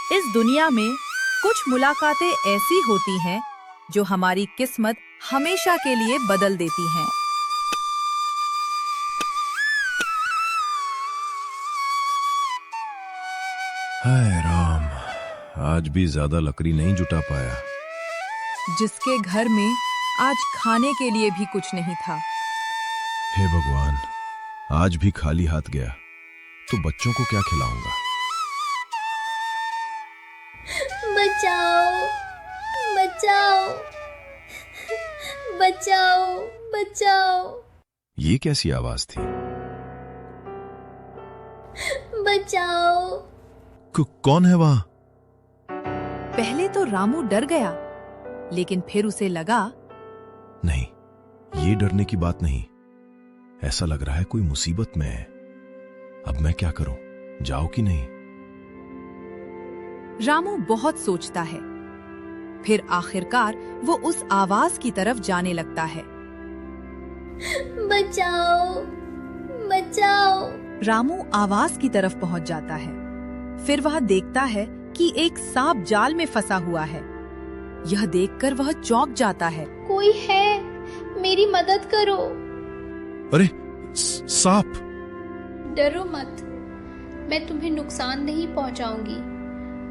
इस दुनिया में कुछ मुलाकातें ऐसी होती हैं जो हमारी किस्मत हमेशा के लिए बदल देती हैं। हाय राम, आज भी ज्यादा लकड़ी नहीं जुटा पाया। जिसके घर में आज खाने के लिए भी कुछ नहीं था। हे भगवान, आज भी खाली हाथ गया तो बच्चों को क्या खिलाऊंगा। बचाओ बचाओ बचाओ बचाओ। ये कैसी आवाज थी? बचाओ। कौन है वहां? पहले तो रामू डर गया, लेकिन फिर उसे लगा नहीं, ये डरने की बात नहीं। ऐसा लग रहा है कोई मुसीबत में है। अब मैं क्या करूं, जाओ कि नहीं? रामू बहुत सोचता है। फिर आखिरकार वो उस आवाज की तरफ जाने लगता है। बचाओ बचाओ। रामू आवाज की तरफ पहुंच जाता है। फिर वह देखता है कि एक सांप जाल में फंसा हुआ है। यह देखकर वह चौंक जाता है। कोई है, मेरी मदद करो। अरे सांप! डरो मत, मैं तुम्हें नुकसान नहीं पहुंचाऊंगी।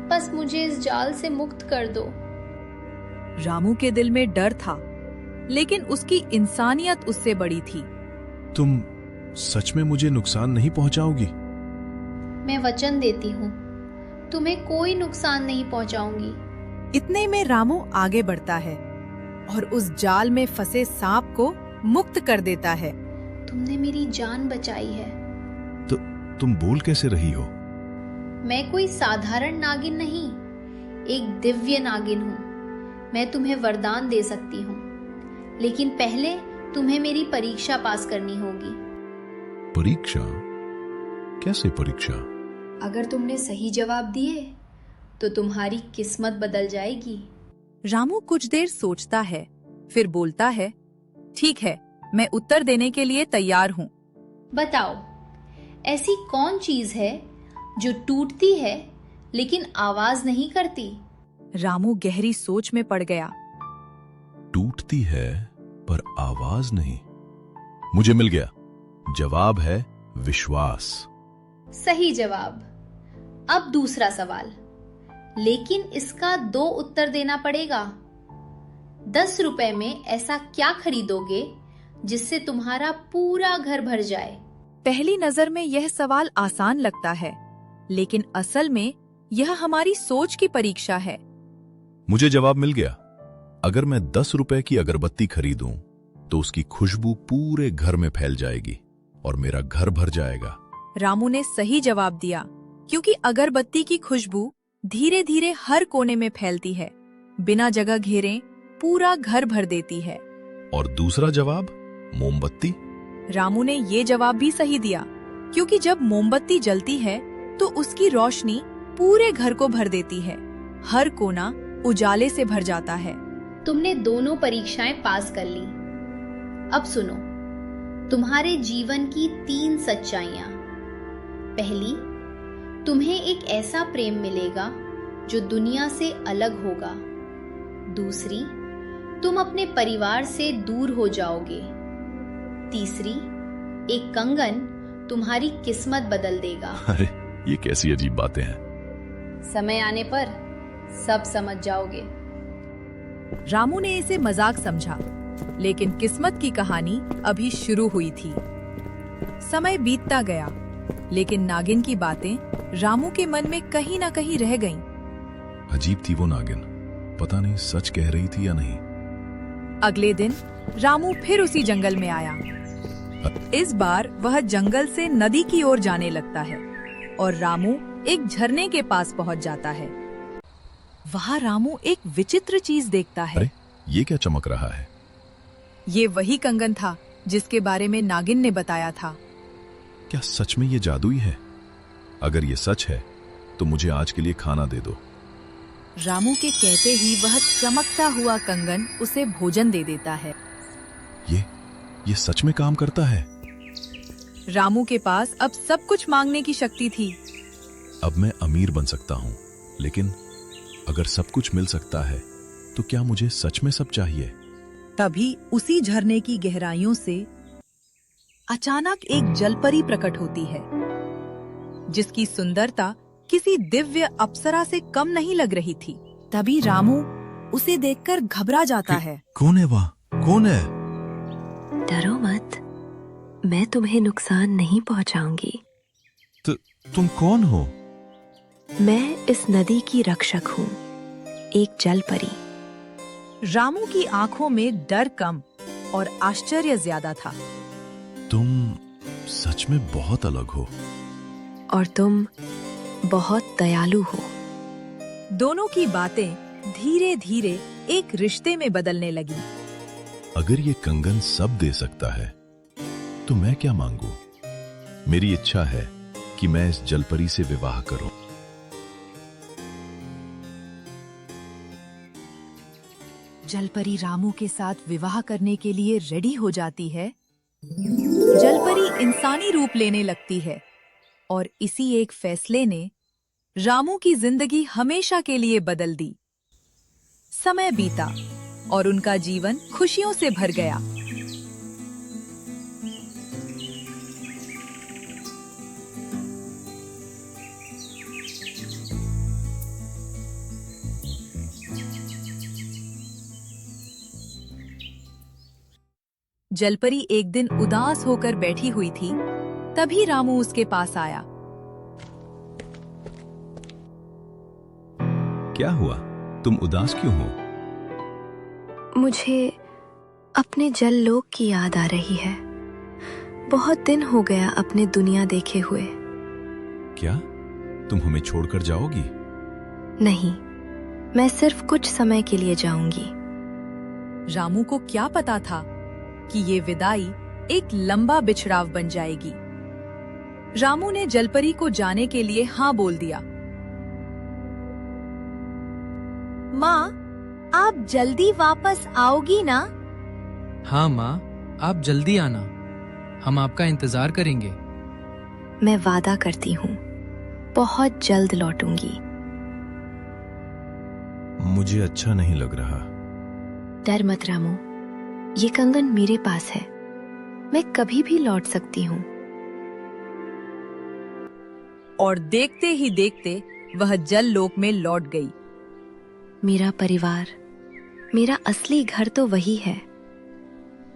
बस मुझे इस जाल से मुक्त कर दो। रामू के दिल में डर था, लेकिन उसकी इंसानियत उससे बड़ी थी। तुम सच में मुझे नुकसान नहीं पहुंचाओगी? मैं वचन देती हूँ, तुम्हें कोई नुकसान नहीं पहुंचाऊंगी। इतने में रामू आगे बढ़ता है और उस जाल में फंसे सांप को मुक्त कर देता है। तुमने मेरी जान बचाई है। तो तुम बोल कैसे रही हो? मैं कोई साधारण नागिन नहीं, एक दिव्य नागिन हूँ। मैं तुम्हें वरदान दे सकती हूँ, लेकिन पहले तुम्हें मेरी परीक्षा पास करनी होगी। परीक्षा? कैसे परीक्षा? अगर तुमने सही जवाब दिए तो तुम्हारी किस्मत बदल जाएगी। रामू कुछ देर सोचता है, फिर बोलता है, ठीक है, मैं उत्तर देने के लिए तैयार हूँ। बताओ, ऐसी कौन चीज है जो टूटती है लेकिन आवाज नहीं करती? रामू गहरी सोच में पड़ गया। टूटती है पर आवाज नहीं। मुझे मिल गया। जवाब है विश्वास। सही जवाब। अब दूसरा सवाल, लेकिन इसका 2 उत्तर देना पड़ेगा। 10 रुपए में ऐसा क्या खरीदोगे जिससे तुम्हारा पूरा घर भर जाए? पहली नजर में यह सवाल आसान लगता है, लेकिन असल में यह हमारी सोच की परीक्षा है। मुझे जवाब मिल गया। अगर मैं 10 रुपए की अगरबत्ती खरीदूं तो उसकी खुशबू पूरे घर में फैल जाएगी और मेरा घर भर जाएगा। रामू ने सही जवाब दिया, क्योंकि अगरबत्ती की खुशबू धीरे धीरे हर कोने में फैलती है, बिना जगह घेरे पूरा घर भर देती है। और दूसरा जवाब, मोमबत्ती? रामू ने ये जवाब भी सही दिया, क्योंकि जब मोमबत्ती जलती है तो उसकी रोशनी पूरे घर को भर देती है। हर कोना उजाले से भर जाता है। तुमने दोनों परीक्षाएं पास कर ली। अब सुनो, तुम्हारे जीवन की 3 सच्चाइयां। पहली, तुम्हें एक ऐसा प्रेम मिलेगा जो दुनिया से अलग होगा। दूसरी, तुम अपने परिवार से दूर हो जाओगे। तीसरी, एक कंगन तुम्हारी किस्मत बदल देगा। अरे ये कैसी अजीब बातें हैं। समय आने पर सब समझ जाओगे। रामू ने इसे मजाक समझा, लेकिन किस्मत की कहानी अभी शुरू हुई थी। समय बीतता गया, लेकिन नागिन की बातें रामू के मन में कहीं ना कहीं रह गईं। अजीब थी वो नागिन, पता नहीं सच कह रही थी या नहीं। अगले दिन रामू फिर उसी जंगल में आया। इस बार वह जंगल से नदी की ओर जाने लगता है और रामू एक झरने के पास पहुंच जाता है। वहाँ रामू एक विचित्र चीज देखता है। अरे ये क्या चमक रहा है? ये वही कंगन था जिसके बारे में नागिन ने बताया था। क्या सच में ये जादुई है? अगर ये सच है तो मुझे आज के लिए खाना दे दो। रामू के कहते ही वह चमकता हुआ कंगन उसे भोजन दे देता है। ये सच में काम करता है। रामू के पास अब सब कुछ मांगने की शक्ति थी। अब मैं अमीर बन सकता हूँ लेकिन अगर सब कुछ मिल सकता है तो क्या मुझे सच में सब चाहिए? तभी उसी झरने की गहराइयों से अचानक एक जलपरी प्रकट होती है, जिसकी सुंदरता किसी दिव्य अप्सरा से कम नहीं लग रही थी। तभी रामू उसे देखकर घबरा जाता है। कौन है वहाँ? कौन है? डरो मत, मैं तुम्हें नुकसान नहीं पहुंचाऊंगी। तुम कौन हो? मैं इस नदी की रक्षक हूँ, एक जल परी। रामू की आंखों में डर कम और आश्चर्य ज्यादा था। तुम सच में बहुत अलग हो। और तुम बहुत दयालु हो। दोनों की बातें धीरे धीरे एक रिश्ते में बदलने लगी। अगर ये कंगन सब दे सकता है तो मैं क्या मांगू? मेरी इच्छा है कि मैं इस जलपरी से विवाह करूं। जलपरी रामू के साथ विवाह करने के लिए रेडी हो जाती है। जलपरी इंसानी रूप लेने लगती है और इसी एक फैसले ने रामू की जिंदगी हमेशा के लिए बदल दी। समय बीता और उनका जीवन खुशियों से भर गया। जलपरी एक दिन उदास होकर बैठी हुई थी। तभी रामू उसके पास आया। क्या हुआ? तुम उदास क्यों हो? मुझे अपने जल लोक की याद आ रही है। बहुत दिन हो गया अपने दुनिया देखे हुए। क्या तुम हमें छोड़कर जाओगी? नहीं, मैं सिर्फ कुछ समय के लिए जाऊंगी। रामू को क्या पता था कि ये विदाई एक लंबा बिछड़ाव बन जाएगी। रामू ने जलपरी को जाने के लिए हाँ बोल दिया। माँ, आप जल्दी वापस आओगी ना? हाँ माँ, आप जल्दी आना, हम आपका इंतजार करेंगे। मैं वादा करती हूँ, बहुत जल्द लौटूंगी। मुझे अच्छा नहीं लग रहा। डर मत रामू, ये कंगन मेरे पास है, मैं कभी भी लौट सकती हूँ। और देखते ही देखते वह जल लोक में लौट गई। मेरा परिवार, मेरा असली घर तो वही है।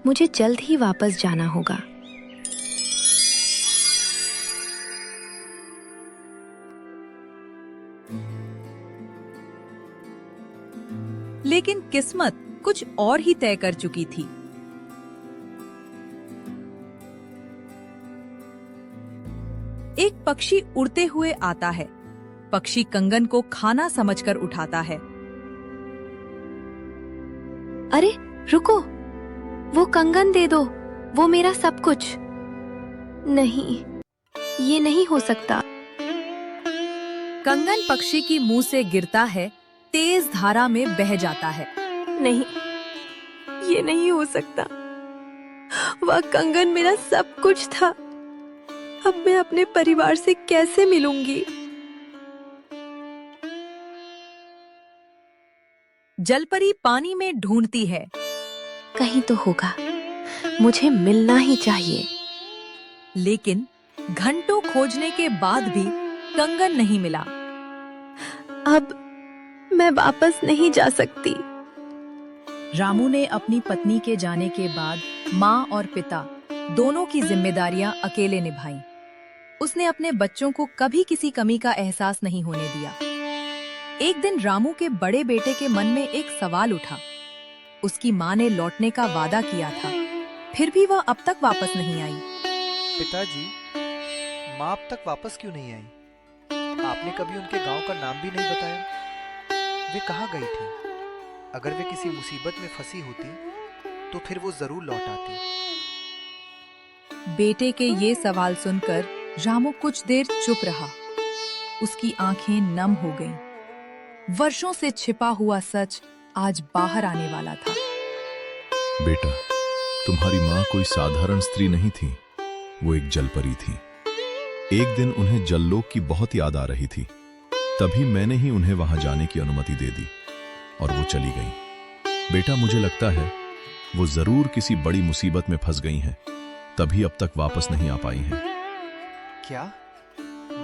मुझे जल्द ही वापस जाना होगा। लेकिन किस्मत कुछ और ही तय कर चुकी थी। एक पक्षी उड़ते हुए आता है। पक्षी कंगन को खाना समझकर उठाता है। अरे रुको, वो कंगन दे दो, वो मेरा सब कुछ। नहीं, ये नहीं हो सकता। कंगन पक्षी की मुंह से गिरता है, तेज धारा में बह जाता है। नहीं, ये नहीं हो सकता। वह कंगन मेरा सब कुछ था। अब मैं अपने परिवार से कैसे मिलूंगी? जलपरी पानी में ढूंढती है। कहीं तो होगा, मुझे मिलना ही चाहिए। लेकिन घंटों खोजने के बाद भी कंगन नहीं मिला। अब मैं वापस नहीं जा सकती। रामू ने अपनी पत्नी के जाने के बाद माँ और पिता दोनों की जिम्मेदारियां अकेले निभाई। उसने अपने बच्चों को कभी किसी कमी का एहसास नहीं होने दिया। एक दिन रामू के बड़े बेटे के मन में एक सवाल उठा। उसकी माँ ने लौटने का वादा किया था, फिर भी वह अब तक वापस नहीं आई। पिताजी, माँ अब तक वापस क्यों नहीं आई? आपने कभी उनके गांव का नाम भी नहीं बताया। वे कहाँ गई थी? अगर वे किसी मुसीबत में फंसी होती तो फिर वो जरूर लौट आती। बेटे के ये सवाल सुनकर रामू कुछ देर चुप रहा। उसकी आंखें नम हो गईं। वर्षों से छिपा हुआ सच आज बाहर आने वाला था। बेटा, तुम्हारी माँ कोई साधारण स्त्री नहीं थी, वो एक जलपरी थी। एक दिन उन्हें जललोक की बहुत याद आ रही थी। तभी मैंने ही उन्हें वहां जाने की अनुमति दे दी और वो चली गईं। बेटा, मुझे लगता है वो जरूर किसी बड़ी मुसीबत में फंस गई हैं, तभी अब तक वापस नहीं आ पाई हैं। क्या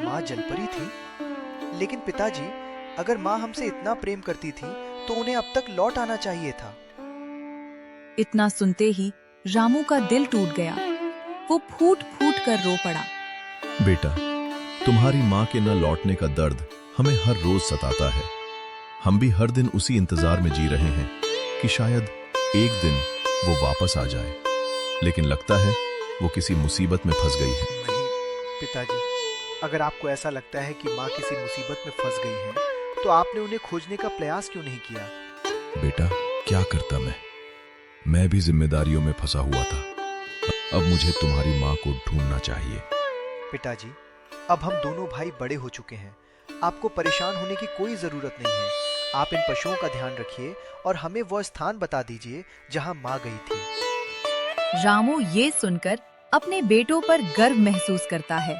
माँ जलपरी थी? लेकिन पिताजी, अगर माँ हमसे इतना प्रेम करती थी तो उन्हें अब तक लौट आना चाहिए था। इतना सुनते ही रामू का दिल टूट गया। वो फूट फूट कर रो पड़ा। बेटा, तुम्हारी माँ के न लौटने का दर्द हमें हर रोज सताता है। हम भी हर दिन उसी इंतजार में जी रहे हैं कि शायद एक दिन वो वापस आ जाए, लेकिन लगता है वो किसी मुसीबत में फंस गई है। नहीं पिताजी, अगर आपको ऐसा लगता है कि माँ किसी मुसीबत में फंस गई है तो आपने उन्हें खोजने का प्रयास क्यों नहीं किया? बेटा, क्या करता मैं भी जिम्मेदारियों में फंसा हुआ था। अब मुझे तुम्हारी माँ को ढूंढना चाहिए। पिताजी, अब हम दोनों भाई बड़े हो चुके हैं। आपको परेशान होने की कोई जरूरत नहीं है। आप इन पशुओं का ध्यान रखिए और हमें वह स्थान बता दीजिए जहां माँ गई थी। रामू ये सुनकर अपने बेटों पर गर्व महसूस करता है।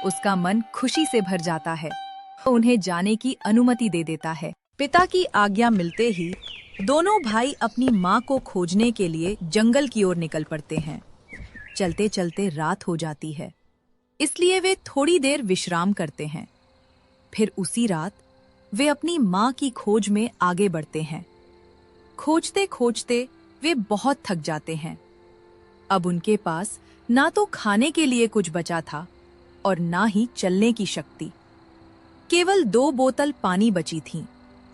उसका मन खुशी से भर जाता है। वो उन्हें जाने की अनुमति दे देता है। पिता की आज्ञा मिलते ही दोनों भाई अपनी माँ को खोजने के लिए जंगल की ओर निकल पड़ते हैं। चलते चलते रात हो जाती है, इसलिए वे थोड़ी देर विश्राम करते हैं। फिर उसी रात वे अपनी माँ की खोज में आगे बढ़ते हैं। खोजते खोजते वे बहुत थक जाते हैं। अब उनके पास ना तो खाने के लिए कुछ बचा था और ना ही चलने की शक्ति। केवल 2 बोतल पानी बची थीं,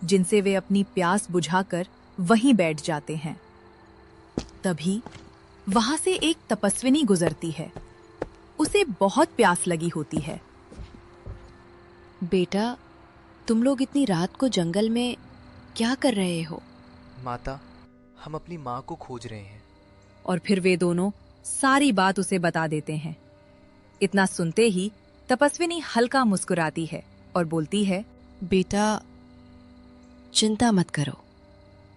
जिनसे वे अपनी प्यास बुझाकर वहीं बैठ जाते हैं। तभी वहां से एक तपस्विनी गुजरती है। उसे बहुत प्यास लगी होती है। बेटा, तुम लोग इतनी रात को जंगल में क्या कर रहे हो? माता, हम अपनी माँ को खोज रहे हैं। और फिर वे दोनों सारी बात उसे बता देते हैं। इतना सुनते ही तपस्विनी हल्का मुस्कुराती है और बोलती है, बेटा, चिंता मत करो,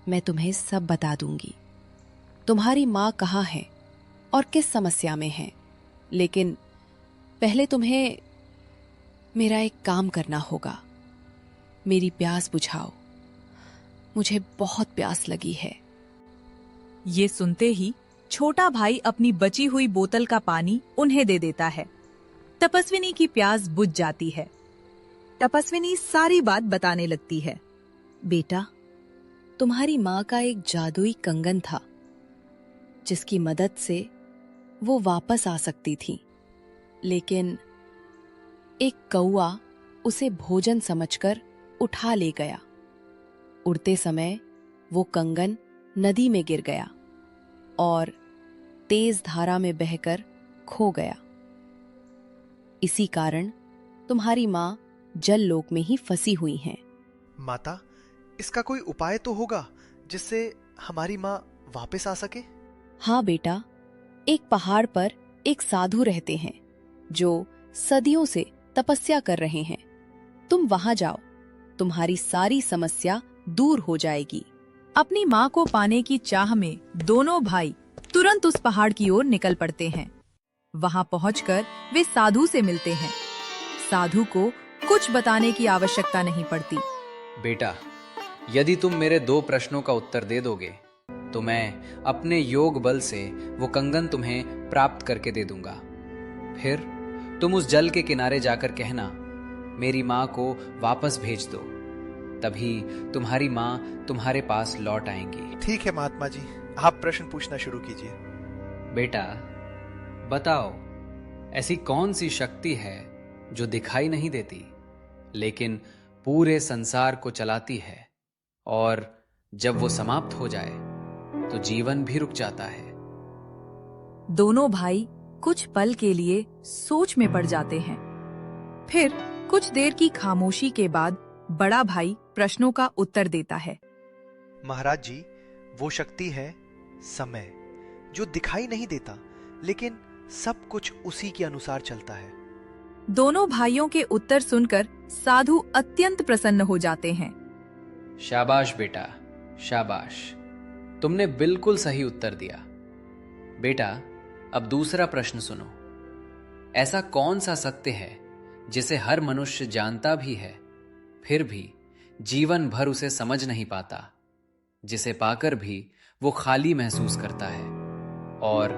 मैं तुम्हें सब बता दूंगी। तुम्हारी माँ कहाँ है और किस समस्या में है, लेकिन पहले तुम्हें मेरा एक काम करना होगा। मेरी प्यास बुझाओ, मुझे बहुत प्यास लगी है। ये सुनते ही छोटा भाई अपनी बची हुई बोतल का पानी उन्हें दे देता है। तपस्विनी की प्यास बुझ जाती है। तपस्विनी सारी बात बताने लगती है। बेटा, तुम्हारी माँ का एक जादुई कंगन था, जिसकी मदद से वो वापस आ सकती थी, लेकिन एक कौआ उसे भोजन समझकर उठा ले गया। उड़ते समय वो कंगन नदी में गिर गया और तेज धारा में बहकर खो गया। इसी कारण तुम्हारी माँ जल लोक में ही फंसी हुई हैं। माता, इसका कोई उपाय तो होगा जिससे हमारी माँ वापस आ सके? हाँ बेटा, एक पहाड़ पर एक साधु रहते हैं जो सदियों से तपस्या कर रहे हैं। तुम वहां जाओ, तुम्हारी सारी समस्या दूर हो जाएगी। अपनी माँ को पाने की चाह में दोनों भाई तुरंत उस पहाड़ की ओर निकल पड़ते हैं। वहां पहुंचकर वे साधु से मिलते हैं। साधु को कुछ बताने की आवश्यकता नहीं पड़ती। बेटा, यदि तुम मेरे 2 प्रश्नों का उत्तर दे दोगे तो मैं अपने योग बल से वो कंगन तुम्हें प्राप्त करके दे दूंगा। फिर तुम उस जल के किनारे जाकर कहना, मेरी माँ को वापस भेज दो। तभी तुम्हारी माँ तुम्हारे पास लौट आएंगी। ठीक है महात्मा जी, आप प्रश्न पूछना शुरू कीजिए। बेटा, बताओ, ऐसी कौन सी शक्ति है जो दिखाई नहीं देती लेकिन पूरे संसार को चलाती है, और जब वो समाप्त हो जाए तो जीवन भी रुक जाता है? दोनों भाई कुछ पल के लिए सोच में पड़ जाते हैं। फिर कुछ देर की खामोशी के बाद बड़ा भाई प्रश्नों का उत्तर देता है। महाराज जी, वो शक्ति है समय, जो दिखाई नहीं देता लेकिन सब कुछ उसी के अनुसार चलता है। दोनों भाइयों के उत्तर सुनकर साधु अत्यंत प्रसन्न हो जाते हैं। शाबाश बेटा, शाबाश, तुमने बिल्कुल सही उत्तर दिया। बेटा, अब दूसरा प्रश्न सुनो। ऐसा कौन सा सत्य है जिसे हर मनुष्य जानता भी है फिर भी जीवन भर उसे समझ नहीं पाता, जिसे पाकर भी वो खाली महसूस करता है और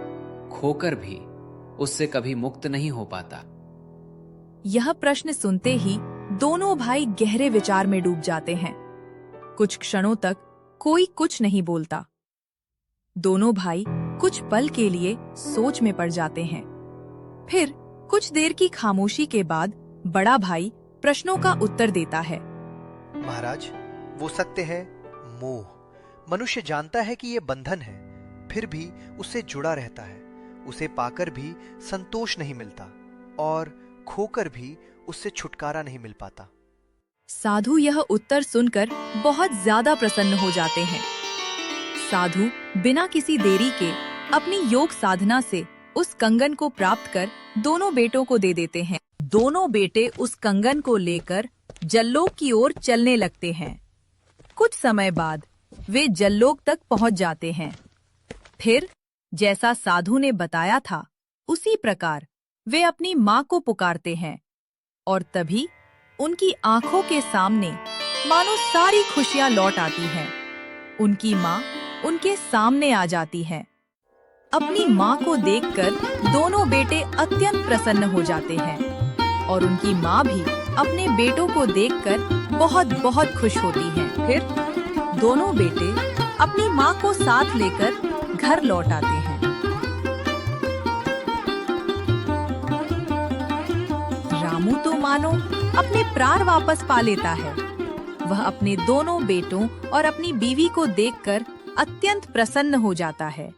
खोकर भी उससे कभी मुक्त नहीं हो पाता। यह प्रश्न सुनते ही दोनों भाई गहरे विचार में डूब जाते हैं। कुछ क्षणों तक कोई कुछ नहीं बोलता। दोनों भाई कुछ पल के लिए सोच में पड़ जाते हैं। फिर कुछ देर की खामोशी के बाद बड़ा भाई प्रश्नों का उत्तर देता है। महाराज, वो सत्य है मोह। मनुष्य जानता है कि ये बंधन है, फिर भी उससे जुड़ा रहता है। उसे पाकर भी संतोष नहीं मिलता और खोकर भी उससे छुटकारा नहीं मिल पाता। साधु यह उत्तर सुनकर बहुत ज्यादा प्रसन्न हो जाते हैं। साधु बिना किसी देरी के अपनी योग साधना से उस कंगन को प्राप्त कर दोनों बेटों को दे देते हैं। दोनों बेटे उस कंगन को लेकर जल्लोक की ओर चलने लगते हैं। कुछ समय बाद वे जल्लोक तक पहुंच जाते हैं। फिर जैसा साधु ने बताया था, उसी प्रकार वे अपनी माँ को पुकारते हैं और तभी उनकी आंखों के सामने मानो सारी खुशियां लौट आती हैं। उनकी माँ उनके सामने आ जाती है। अपनी माँ को देखकर दोनों बेटे अत्यंत प्रसन्न हो जाते हैं और उनकी माँ भी अपने बेटों को देखकर बहुत बहुत खुश होती हैं। फिर दोनों बेटे अपनी माँ को साथ लेकर घर लौट आते हैं। रामू तो मानो अपने प्राण वापस पा लेता है। वह अपने दोनों बेटों और अपनी बीवी को देखकर अत्यंत प्रसन्न हो जाता है।